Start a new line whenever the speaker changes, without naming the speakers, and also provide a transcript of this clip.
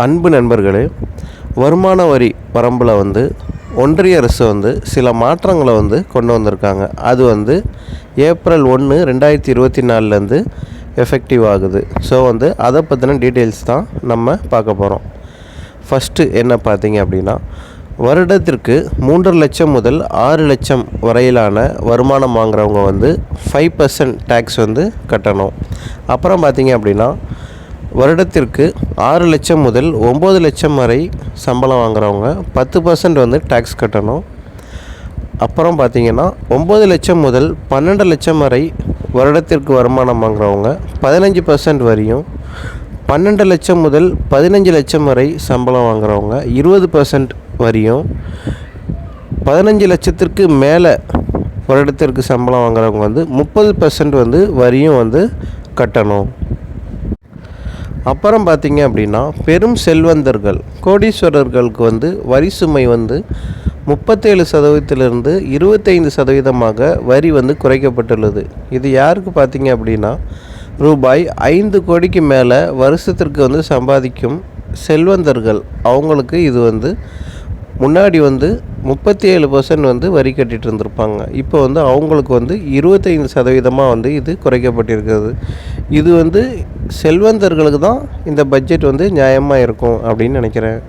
அன்பு நண்பர்களே, வருமான வரி வரம்பில் ஒன்றிய அரசு சில மாற்றங்களை கொண்டு வந்திருக்காங்க. அது ஏப்ரல் 1, 2024 எஃபெக்டிவ் ஆகுது. ஸோ அதை பற்றின டீட்டெயில்ஸ் தான் நம்ம பார்க்க போகிறோம். ஃபஸ்ட்டு என்ன பார்த்தீங்க அப்படின்னா, வருடத்திற்கு 3 லட்சம் முதல் 6 லட்சம் வரையிலான வருமானம் வாங்குறவங்க 5% டேக்ஸ் கட்டணும். அப்புறம் பார்த்தீங்க அப்படின்னா, வருடத்திற்கு 6 லட்சம் முதல் 9 லட்சம் வரை சம்பளம் வாங்குறவங்க 10% டேக்ஸ் கட்டணும். அப்புறம் பார்த்திங்கன்னா 9 லட்சம் முதல் 12 லட்சம் வரை வருடத்திற்கு வருமானம் வாங்குறவங்க 15% வரியும், 12 லட்சம் முதல் 15 லட்சம் வரை சம்பளம் வாங்குறவங்க 20% வரியும், 15 லட்சத்திற்கு மேலே வருடத்திற்கு சம்பளம் வாங்குறவங்க 30% வரியும் கட்டணும். அப்புறம் பார்த்திங்க அப்படின்னா, பெரும் செல்வந்தர்கள் கோடீஸ்வரர்களுக்கு வரி சுமை 37% 25% வரி குறைக்கப்பட்டுள்ளது. இது யாருக்கு பார்த்திங்க அப்படின்னா, ரூபாய் 5 கோடிக்கு மேலே வருஷத்திற்கு சம்பாதிக்கும் செல்வந்தர்கள் அவங்களுக்கு இது முன்னாடி 37% வரி கட்டிகிட்டு இருந்திருப்பாங்க. இப்போ அவங்களுக்கு 25% இது குறைக்கப்பட்டிருக்கிறது. இது செல்வந்தர்களுக்கு தான் இந்த பட்ஜெட் நியாயமாக இருக்கும் அப்படின்னு நினைக்கிறேன்.